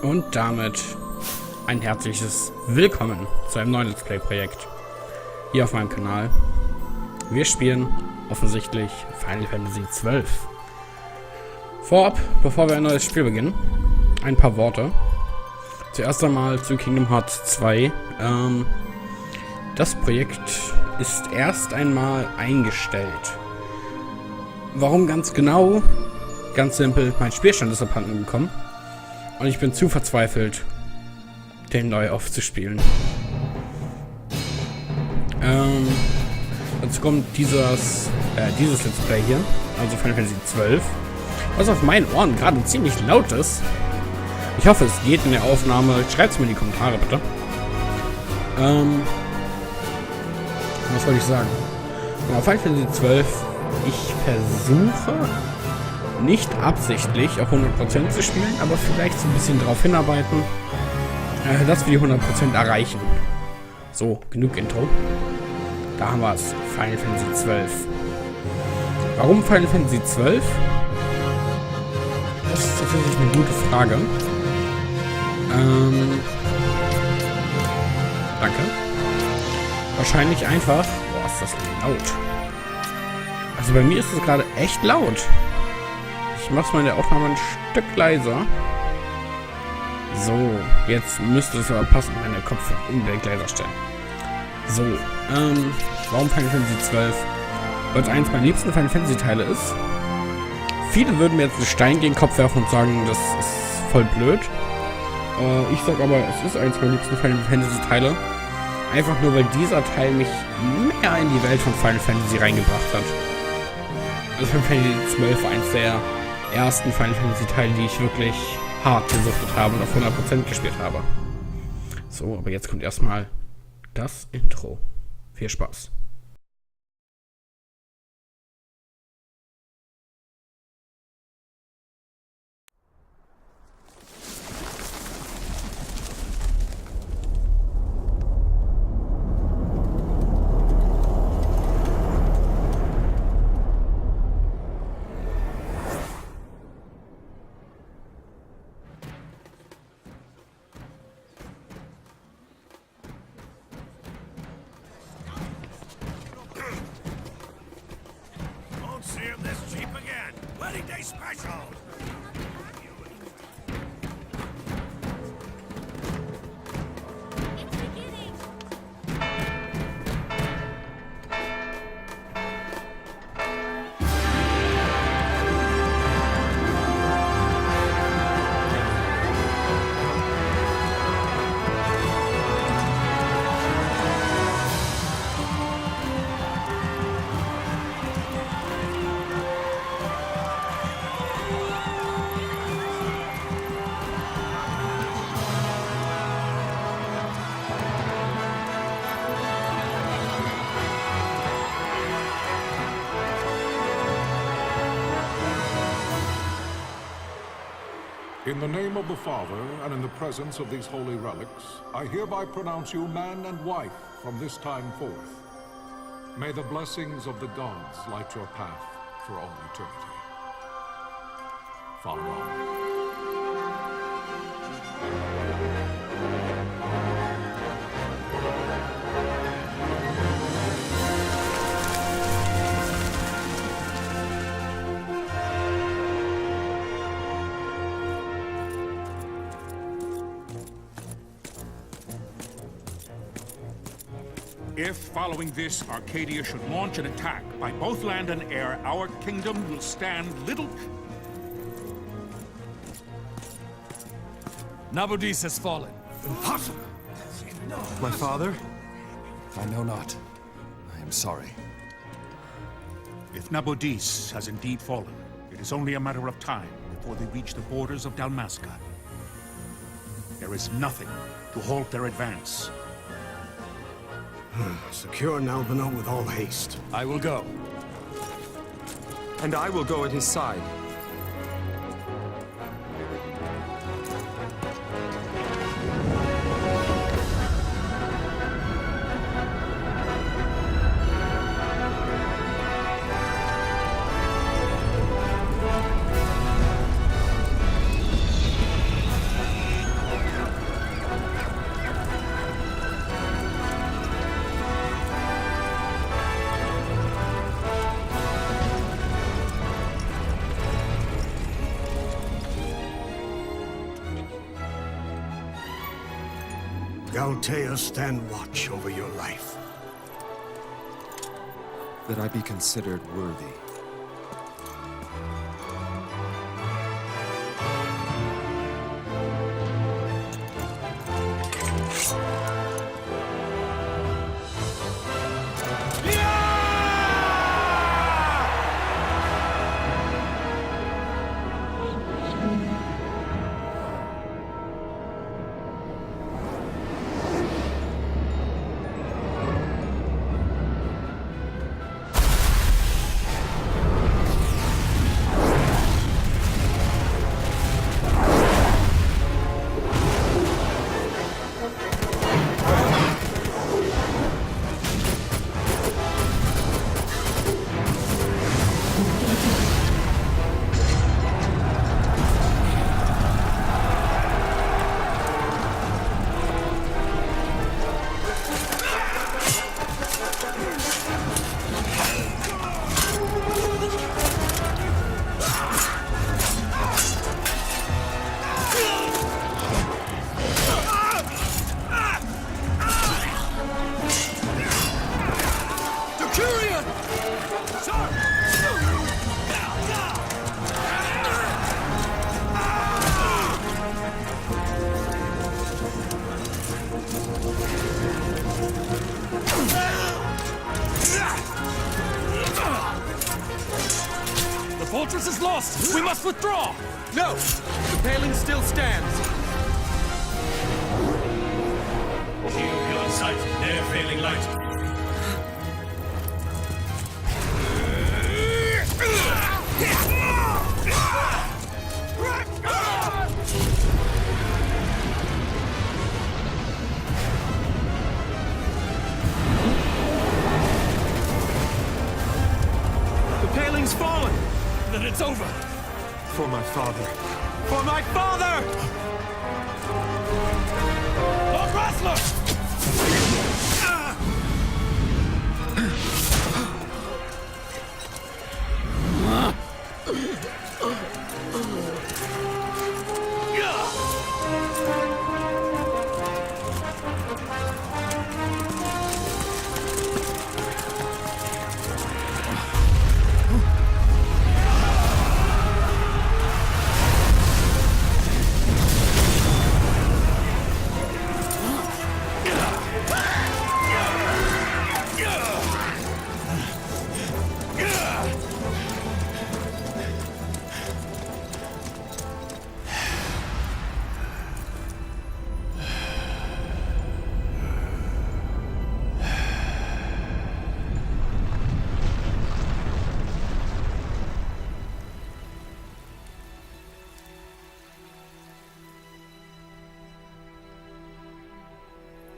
Und damit ein herzliches Willkommen zu einem neuen Let's Play Projekt hier auf meinem Kanal. Wir spielen offensichtlich Final Fantasy XII. Vorab, bevor wir ein neues Spiel beginnen, ein paar Worte. Zuerst einmal zu Kingdom Hearts 2. Das Projekt ist erst einmal eingestellt. Warum ganz genau? Ganz simpel, mein Spielstand ist abhanden gekommen. Und ich bin zu verzweifelt, den neu aufzuspielen. Dazu kommt dieses Let's Play hier, also Final Fantasy XII, was auf meinen Ohren gerade ziemlich laut ist. Ich hoffe, es geht in der Aufnahme. Schreibt es mir in die Kommentare, bitte. Was wollte ich sagen? Auf Final Fantasy XII, ich versuche nicht absichtlich auf 100% zu spielen, aber vielleicht so ein bisschen darauf hinarbeiten, dass wir die 100% erreichen. So, genug Intro. Da haben wir es. Final Fantasy XII. Warum Final Fantasy XII? Das ist tatsächlich eine gute Frage. Danke. Wahrscheinlich einfach... Boah, ist das laut. Also bei mir ist es gerade echt laut. Ich mach's mal in der Aufnahme ein Stück leiser. So, jetzt müsste es aber passen, meine Kopfhörer unbedingt leiser stellen. So, warum Final Fantasy XII? Weil es eins meiner liebsten Final Fantasy Teile ist. Viele würden mir jetzt einen Stein gegen den Kopf werfen und sagen, das ist voll blöd. Ich sag aber, es ist eins meiner liebsten Final Fantasy Teile. Einfach nur, weil dieser Teil mich mehr in die Welt von Final Fantasy reingebracht hat. Also Final Fantasy XII war eins der ersten Final Fantasy Teile, die ich wirklich hart gesuchtet habe und auf 100% gespielt habe. So, aber jetzt kommt erstmal das Intro. Viel Spaß. In the name of the Father, and in the presence of these holy relics, I hereby pronounce you man and wife from this time forth. May the blessings of the gods light your path for all eternity. Follow on. If, following this, Arcadia should launch an attack by both land and air, our kingdom will stand little... Nabudis has fallen. Impossible! My father? I know not. I am sorry. If Nabudis has indeed fallen, it is only a matter of time before they reach the borders of Dalmasca. There is nothing to halt their advance. Secure Nalbino with all haste. I will go. And I will go at his side. Galtea stand watch over your life. That I be considered worthy. The fortress is lost! We must withdraw! No! The paling still stands! Shield beyond sight, ne'er failing light. The paling's fallen! Then it's over! For my father! For my father! Lord Wrestler!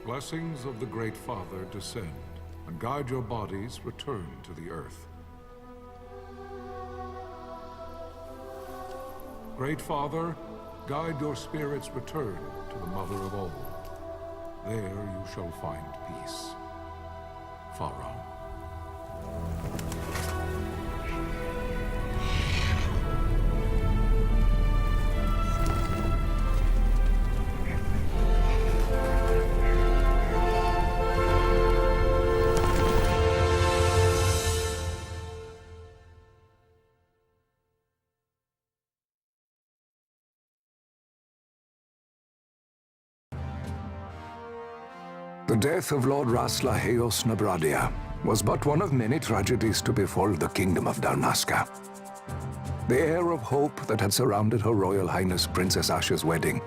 Blessings of the Great Father descend, and guide your bodies return to the earth. Great Father, guide your spirits return to the Mother of all. There you shall find peace. Pharaoh. The death of Lord Rasla Heos Nabradia was but one of many tragedies to befall the Kingdom of Dalmasca. The air of hope that had surrounded Her Royal Highness Princess Asha's wedding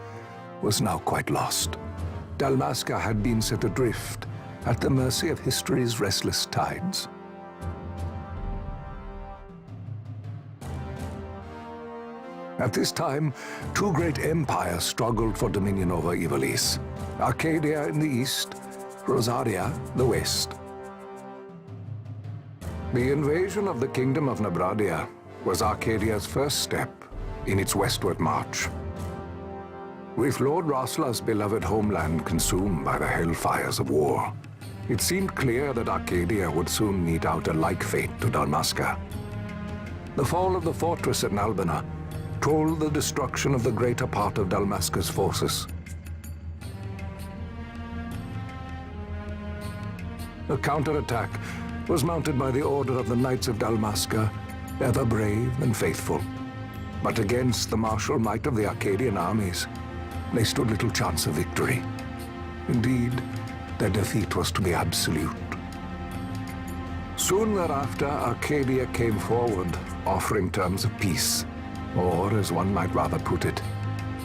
was now quite lost. Dalmasca had been set adrift at the mercy of history's restless tides. At this time, two great empires struggled for dominion over Ivalice. Arcadia in the east, Rosaria the west. The invasion of the Kingdom of Nabradia was Arcadia's first step in its westward march. With Lord Rasla's beloved homeland consumed by the hellfires of war, it seemed clear that Arcadia would soon mete out a like fate to Dalmasca. The fall of the fortress at Nalbina told the destruction of the greater part of Dalmasca's forces. a counterattack was mounted by the order of the Knights of Dalmasca, ever brave and faithful. But against the martial might of the Arcadian armies, they stood little chance of victory. Indeed, their defeat was to be absolute. Soon thereafter, Arcadia came forward, offering terms of peace, or, as one might rather put it,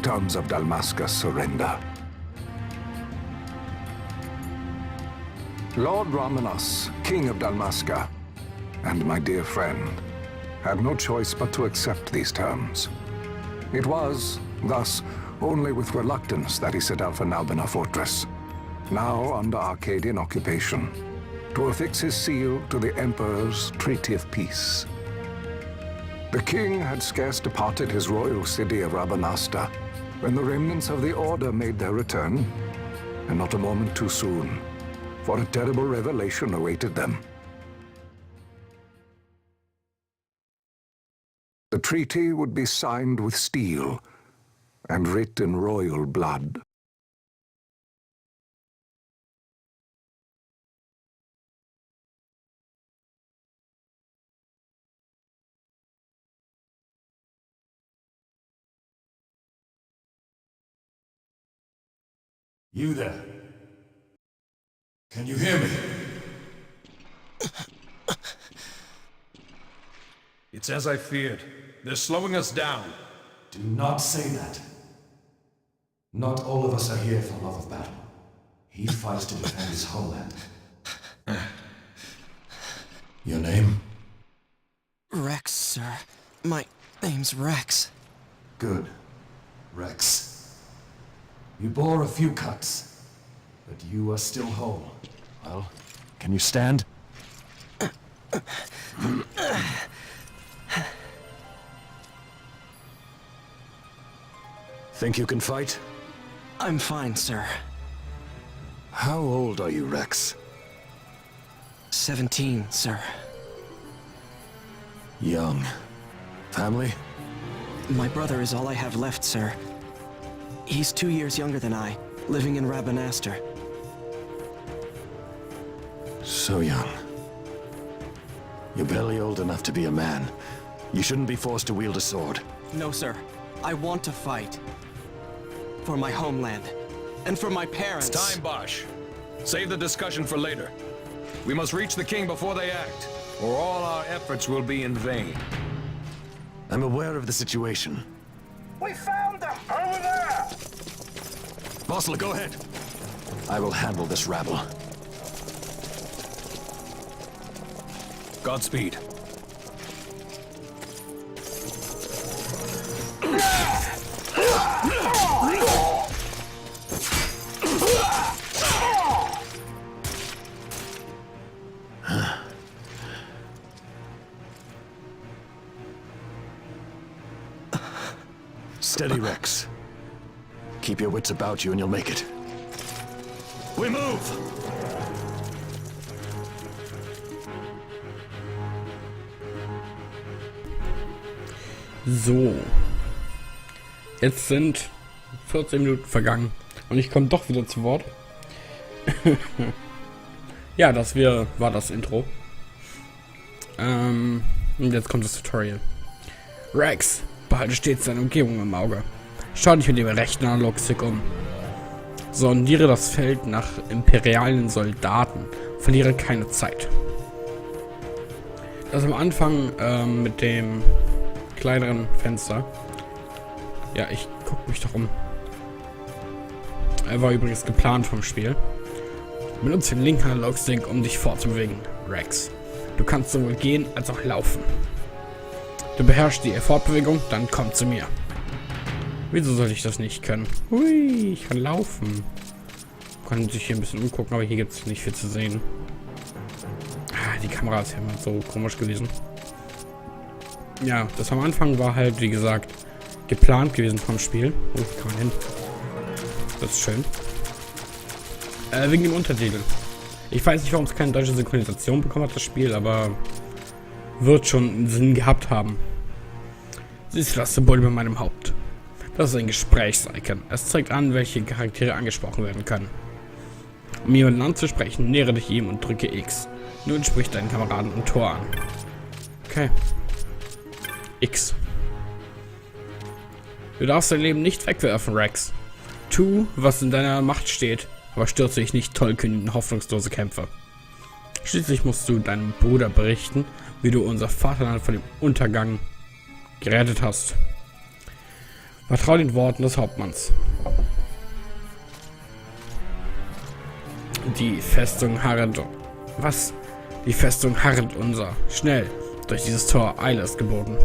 terms of Dalmasca's surrender. Lord Romanos, King of Dalmasca, and my dear friend, had no choice but to accept these terms. It was, thus, only with reluctance that he set out for Nalbina Fortress, now under Arcadian occupation, to affix his seal to the Emperor's Treaty of Peace. The king had scarce departed his royal city of Rabanasta when the remnants of the Order made their return, and not a moment too soon, for a terrible revelation awaited them. The treaty would be signed with steel and writ in royal blood. You there? Can you hear me? It's as I feared. They're slowing us down. Do not say that. Not all of us are here for love of battle. He fights to defend his homeland. Your name? Rex, sir. My name's Rex. Good. Rex. You bore a few cuts, but you are still whole. Well, can you stand? Think you can fight? I'm fine, sir. How old are you, Rex? 17, sir. Young. Family? My brother is all I have left, sir. He's 2 years younger than I, living in Rabanastre. So young. You're barely old enough to be a man. You shouldn't be forced to wield a sword. No, sir. I want to fight. For my homeland. And for my parents. It's time, Bosch. Save the discussion for later. We must reach the king before they act, or all our efforts will be in vain. I'm aware of the situation. We found them! Over there! Bossler, go ahead. I will handle this rabble. Godspeed. Steady, Rex. Keep your wits about you and you'll make it. We move! So. Jetzt sind 14 Minuten vergangen. Und ich komme doch wieder zu Wort. Ja, war das Intro. Und jetzt kommt das Tutorial. Rex, behalte stets deine Umgebung im Auge. Schau dich mit dem rechten Analogstick um. Sondiere das Feld nach imperialen Soldaten. Verliere keine Zeit. Das am Anfang mit dem kleineren Fenster. Ja, ich guck mich doch um. Er war übrigens geplant vom Spiel. Benutze den linken Analogstick, um dich fortzubewegen, Rex. Du kannst sowohl gehen als auch laufen. Du beherrschst die Fortbewegung, dann komm zu mir. Wieso sollte ich das nicht können? Hui, ich kann laufen. Kann sich hier ein bisschen umgucken, aber hier gibt es nicht viel zu sehen. Ah, die Kamera ist ja immer so komisch gewesen. Ja, das am Anfang war halt, wie gesagt, geplant gewesen vom Spiel. Oh, kann man hin. Das ist schön. Wegen dem Untertitel. Ich weiß nicht, warum es keine deutsche Synchronisation bekommen hat, das Spiel, aber wird schon einen Sinn gehabt haben. Siehst du das Symbol über meinem Haupt? Das ist ein Gesprächsicon. Es zeigt an, welche Charaktere angesprochen werden können. Um jemanden anzusprechen, nähere dich ihm und drücke X. Nun sprich deinen Kameraden am Tor an. Okay. X. Du darfst dein Leben nicht wegwerfen, Rex. Tu, was in deiner Macht steht, aber stürze dich nicht tollkühn in hoffnungslose Kämpfe. Schließlich musst du deinem Bruder berichten, wie du unser Vaterland von dem Untergang gerettet hast. Vertrau den Worten des Hauptmanns. Die Festung harret... Was? Die Festung harret unser. Schnell. Durch dieses Tor Eile ist geboten.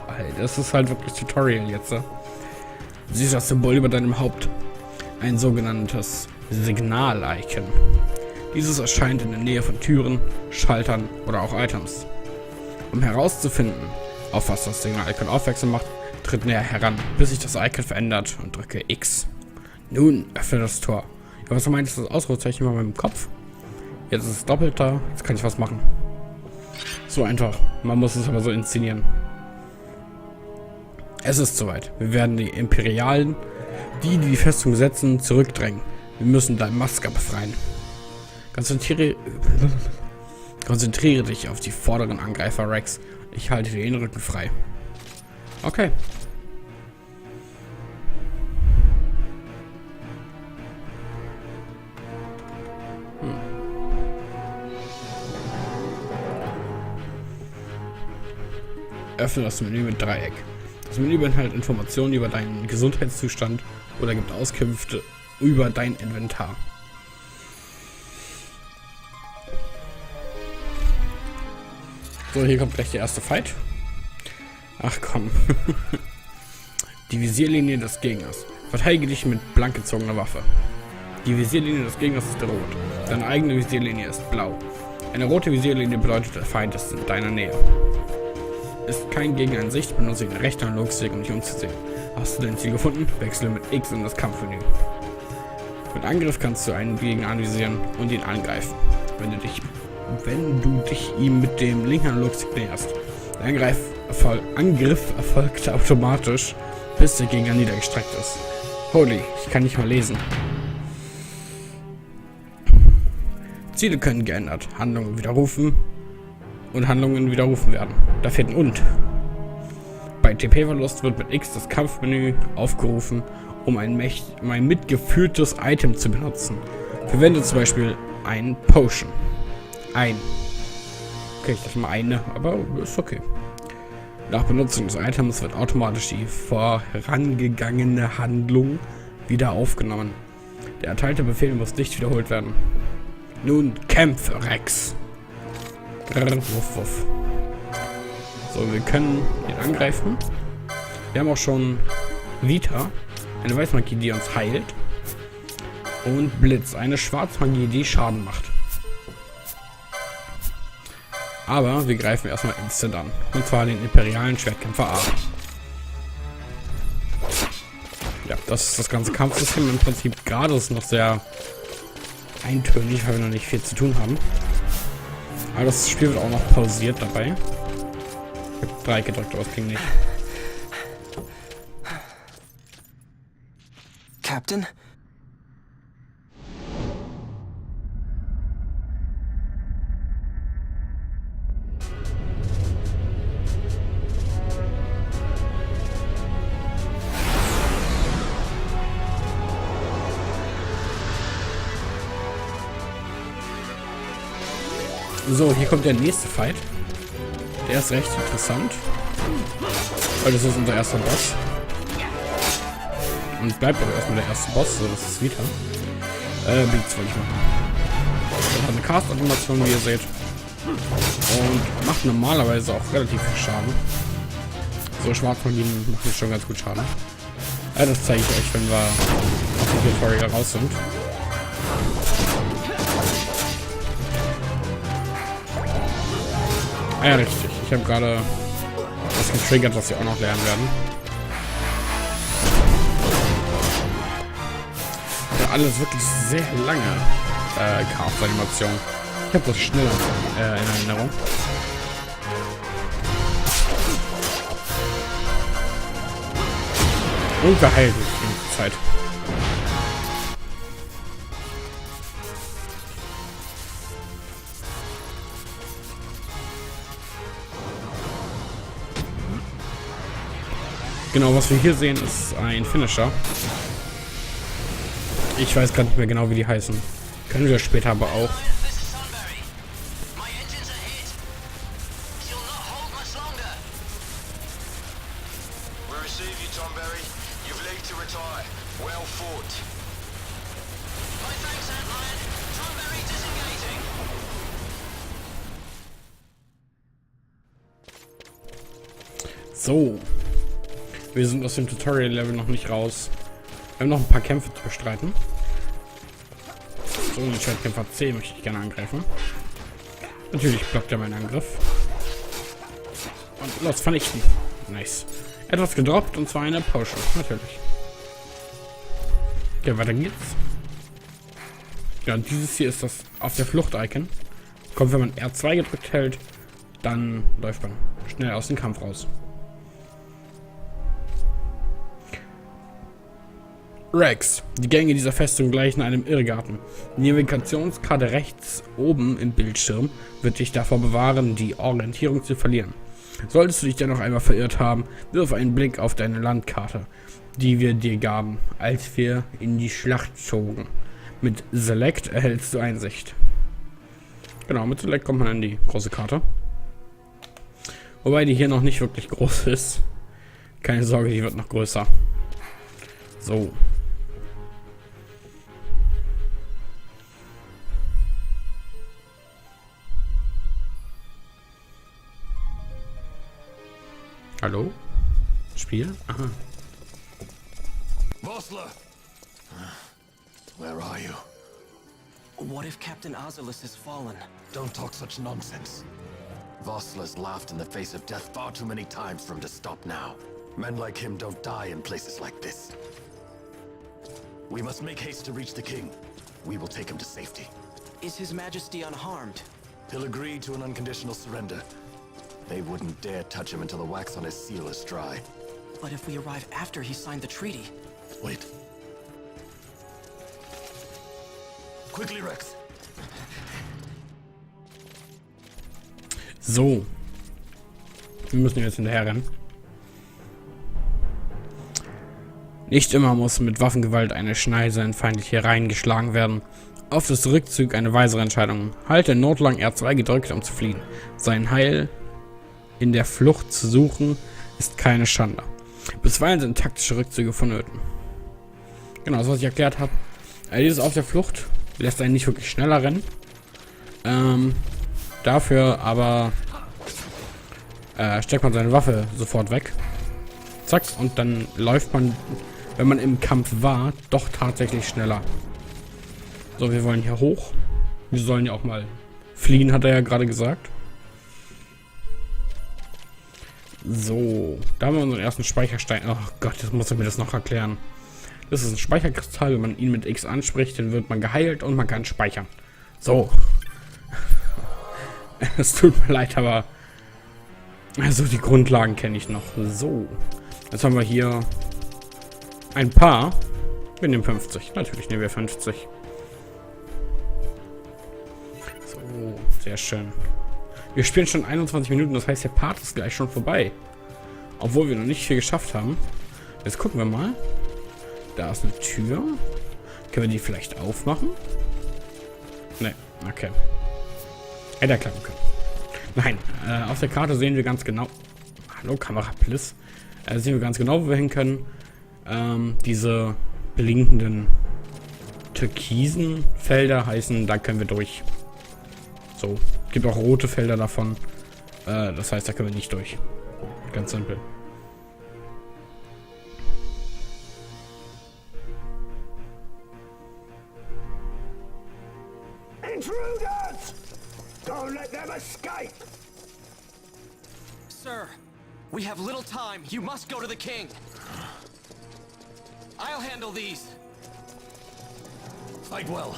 Alter, das ist halt wirklich Tutorial jetzt. Du siehst das Symbol über deinem Haupt. Ein sogenanntes Signal-Icon. Dieses erscheint in der Nähe von Türen, Schaltern oder auch Items. Um herauszufinden, auf was das Signal-Icon aufmerksam macht, tritt näher heran, bis sich das Icon verändert und drücke X. Nun öffne das Tor. Ja, was meint das Ausrufezeichen bei meinem Kopf? Jetzt ist es doppelter, jetzt kann ich was machen. So einfach. Man muss es aber so inszenieren. Es ist soweit. Wir werden die Imperialen, die Festung besetzen, zurückdrängen. Wir müssen Dalmasca befreien. Konzentriere dich auf die vorderen Angreifer, Rex. Ich halte dir den Rücken frei. Okay. Öffne das Menü mit Dreieck. Das Menü beinhaltet Informationen über deinen Gesundheitszustand oder gibt Auskünfte über dein Inventar. So, hier kommt gleich der erste Fight. Ach komm. Die Visierlinie des Gegners. Verteidige dich mit blank gezogener Waffe. Die Visierlinie des Gegners ist rot. Deine eigene Visierlinie ist blau. Eine rote Visierlinie bedeutet, der Feind ist in deiner Nähe. Ist kein Gegner in Sicht, benutze den rechten Analogstick, um dich umzusehen. Hast du dein Ziel gefunden? Wechsle mit X in das Kampfmenü. Mit Angriff kannst du einen Gegner anvisieren und ihn angreifen. Wenn du dich ihm mit dem linken Analogstick näherst. Der Angriff erfolgt automatisch, bis der Gegner niedergestreckt ist. Holy, ich kann nicht mal lesen. Ziele können geändert, Handlungen widerrufen und Handlungen widerrufen werden. Da fehlt ein Und. Bei TP-Verlust wird mit X das Kampfmenü aufgerufen, um ein mitgeführtes Item zu benutzen. Verwende zum Beispiel ein Potion. Okay, ich dachte mal eine, aber ist okay. Nach Benutzung des Items wird automatisch die vorangegangene Handlung wieder aufgenommen. Der erteilte Befehl muss nicht wiederholt werden. Nun kämpfe, Rex. Wuff, wuff. So, wir können ihn angreifen. Wir haben auch schon Vita, eine Weißmagie, die uns heilt. Und Blitz, eine Schwarzmagie, die Schaden macht. Aber wir greifen erstmal instant an. Und zwar den imperialen Schwertkämpfer A. Ja, das ist das ganze Kampfsystem. Im Prinzip gerade ist noch sehr eintönig, weil wir noch nicht viel zu tun haben. Aber das Spiel wird auch noch pausiert dabei. Ich habe 3 gedrückt, aber es ging nicht. Captain? So, hier kommt der nächste Fight. Der ist recht interessant. Weil das ist unser erster Boss. Und bleibt auch erstmal der erste Boss. So, das ist Vita. Beats wollte ich machen. Das hat eine Cast-Animation, wie ihr seht. Und macht normalerweise auch relativ viel Schaden. So, Schwarzmagien machen schon ganz gut Schaden. Das zeige ich euch, wenn wir auf dem Tutorial raus sind. Ja, richtig. Ich habe gerade das getriggert, was wir auch noch lernen werden. Ja, alles wirklich sehr lange Chaos-Animation. Ich habe das schnell in Erinnerung. Und wir heilen Zeit. Genau, was wir hier sehen, ist ein Finisher. Ich weiß gar nicht mehr genau, wie die heißen. Können wir später aber auch. So. Wir sind aus dem Tutorial-Level noch nicht raus. Wir haben noch ein paar Kämpfe zu bestreiten. So, den Schwertkämpfer C möchte ich gerne angreifen. Natürlich blockt er meinen Angriff. Und los, vernichten. Nice. Etwas gedroppt, und zwar eine Potion. Natürlich. Okay, weiter geht's. Ja, dieses hier ist das auf der Flucht-Icon. Kommt, wenn man R2 gedrückt hält, dann läuft man schnell aus dem Kampf raus. Rex. Die Gänge dieser Festung gleichen einem Irrgarten. Die Navigationskarte rechts oben im Bildschirm wird dich davor bewahren, die Orientierung zu verlieren. Solltest du dich dennoch einmal verirrt haben, wirf einen Blick auf deine Landkarte, die wir dir gaben, als wir in die Schlacht zogen. Mit Select erhältst du Einsicht. Genau, mit Select kommt man in die große Karte. Wobei die hier noch nicht wirklich groß ist. Keine Sorge, die wird noch größer. So. Hallo? Spiel? Aha. Vossler! Where are you? What if Captain Oculus has fallen? Don't talk such nonsense. Vossler's laughed in the face of death far too many times for him to stop now. Men like him don't die in places like this. We must make haste to reach the king. We will take him to safety. Is His Majesty unharmed? He'll agree to an unconditional surrender. They wouldn't dare touch him until the wax on his seal is dry. But if we arrive after he signed the treaty... Wait. Quickly, Rex. So. Wir müssen jetzt hinterher rennen. Nicht immer muss mit Waffengewalt eine Schneise in feindliche Reihen geschlagen werden. Oft ist Rückzug eine weisere Entscheidung. Halte notlang R2 gedrückt, um zu fliehen. Sein Heil in der Flucht zu suchen, ist keine Schande. Bisweilen sind taktische Rückzüge vonnöten. Genau, das was ich erklärt habe. Dieses auf der Flucht lässt einen nicht wirklich schneller rennen. Dafür aber steckt man seine Waffe sofort weg. Zack, und dann läuft man, wenn man im Kampf war, doch tatsächlich schneller. So, wir wollen hier hoch. Wir sollen ja auch mal fliehen, hat er ja gerade gesagt. So, da haben wir unseren ersten Speicherstein. Oh Gott, jetzt muss er mir das noch erklären. Das ist ein Speicherkristall. Wenn man ihn mit X anspricht, dann wird man geheilt und man kann speichern. So. Es tut mir leid, aber also die Grundlagen kenne ich noch. So. Jetzt haben wir hier ein paar. Wir nehmen 50. Natürlich nehmen wir 50. So, sehr schön. Wir spielen schon 21 Minuten, das heißt, der Part ist gleich schon vorbei. Obwohl wir noch nicht viel geschafft haben. Jetzt gucken wir mal. Da ist eine Tür. Können wir die vielleicht aufmachen? Ne, okay. Hätte er klappen können. Nein, auf der Karte sehen wir ganz genau... Hallo, Kamera, please. Sehen wir ganz genau, wo wir hin können. Diese blinkenden türkisen Felder heißen, da können wir durch. So, gibt auch rote Felder davon. Das heißt, da können wir nicht durch. Ganz simpel. Intruders! Don't let them escape! Sir, we have little time. You must go to the king. I'll handle these. Fight well.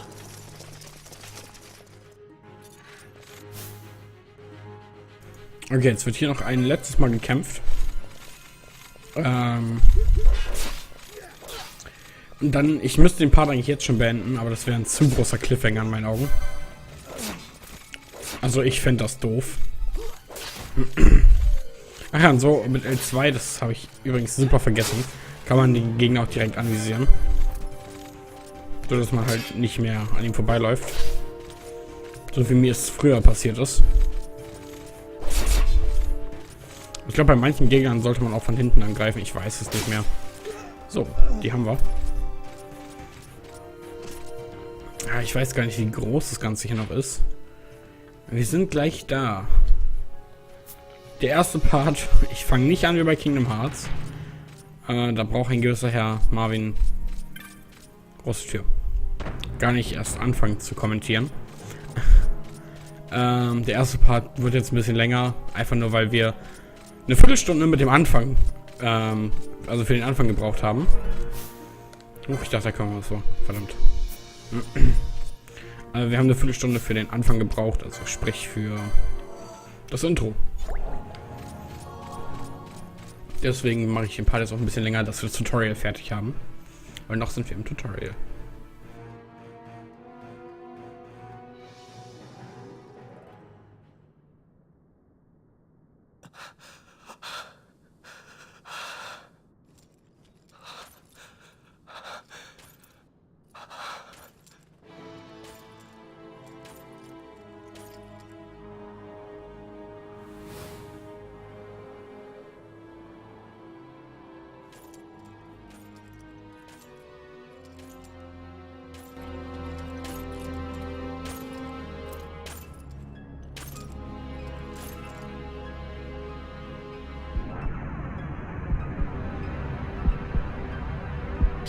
Okay, jetzt wird hier noch ein letztes Mal gekämpft. Und dann, ich müsste den Part eigentlich jetzt schon beenden, aber das wäre ein zu großer Cliffhanger in meinen Augen. Also ich fände das doof. Ach ja, und so mit L2, das habe ich übrigens super vergessen, kann man den Gegner auch direkt anvisieren. So dass man halt nicht mehr an ihm vorbeiläuft. So wie mir es früher passiert ist. Ich glaube, bei manchen Gegnern sollte man auch von hinten angreifen. Ich weiß es nicht mehr. So, die haben wir. Ja, ich weiß gar nicht, wie groß das Ganze hier noch ist. Wir sind gleich da. Der erste Part, ich fange nicht an wie bei Kingdom Hearts. Da braucht ein gewisser Herr Marvin große Tür. Gar nicht erst anfangen zu kommentieren. Der erste Part wird jetzt ein bisschen länger, einfach nur weil wir eine Viertelstunde mit dem Anfang, also für den Anfang gebraucht haben. Ich dachte, da können wir so, verdammt. Wir haben eine Viertelstunde für den Anfang gebraucht, also sprich für das Intro. Deswegen mache ich den Part jetzt auch ein bisschen länger, dass wir das Tutorial fertig haben. Weil noch sind wir im Tutorial.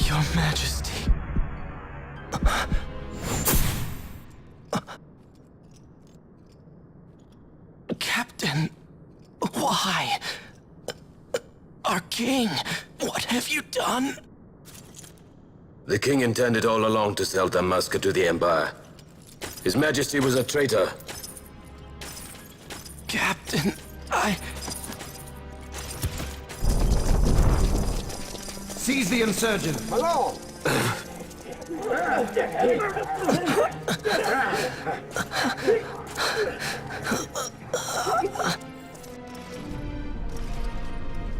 Your Majesty. Captain, why? Our king, what have you done? The king intended all along to sell Damaska to the Empire. His Majesty was a traitor. Captain, Seize the insurgent! Along!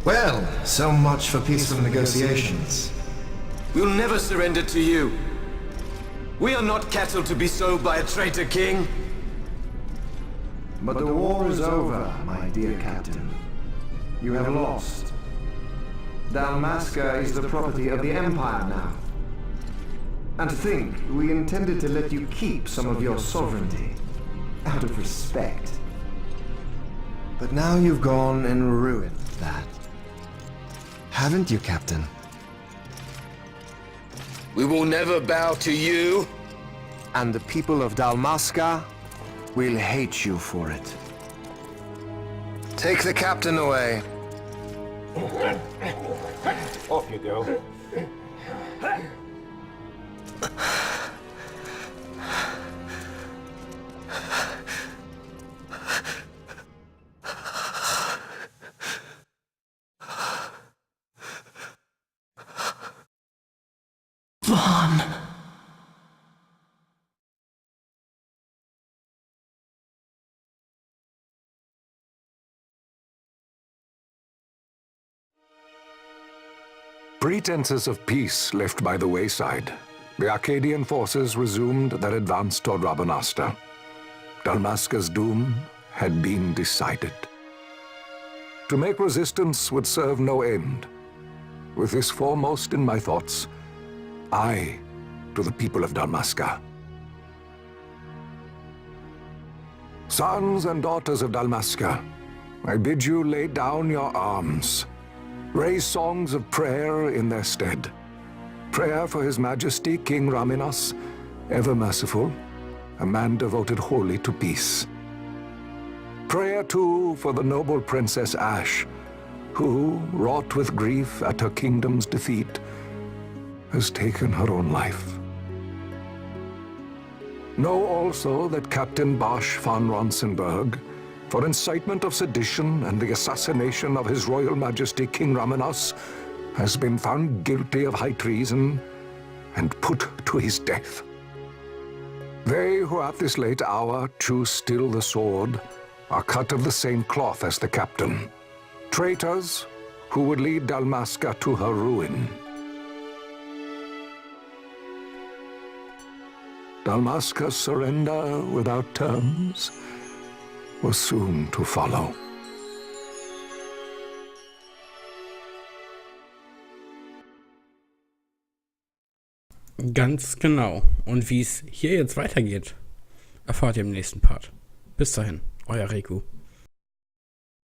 Well, so much for peaceful negotiations. We'll never surrender to you. We are not cattle to be sold by a traitor king. But the war is over, my dear captain. You have lost. Dalmasca is the property of the Empire now. And to think, we intended to let you keep some of your sovereignty, out of respect. But now you've gone and ruined that. Haven't you, Captain? We will never bow to you. And the people of Dalmasca will hate you for it. Take the captain away. Off you go. Vaughn. Pretenses of peace left by the wayside, the Arcadian forces resumed their advance toward Rabanasta. Dalmasca's doom had been decided. To make resistance would serve no end. With this foremost in my thoughts, I to the people of Dalmasca. Sons and daughters of Dalmasca, I bid you lay down your arms. Raise songs of prayer in their stead. Prayer for His Majesty King Raminas, ever merciful, a man devoted wholly to peace. Prayer, too, for the noble Princess Ash, who, wrought with grief at her kingdom's defeat, has taken her own life. Know also that Captain Bosch von Ronsenberg, for incitement of sedition and the assassination of His Royal Majesty King Raminas, has been found guilty of high treason and put to his death. They who at this late hour choose still the sword are cut of the same cloth as the captain. Traitors who would lead Dalmasca to her ruin. Dalmasca's surrender without terms was soon to follow. Ganz genau. Und wie es hier jetzt weitergeht, erfahrt ihr im nächsten Part. Bis dahin, euer Reku.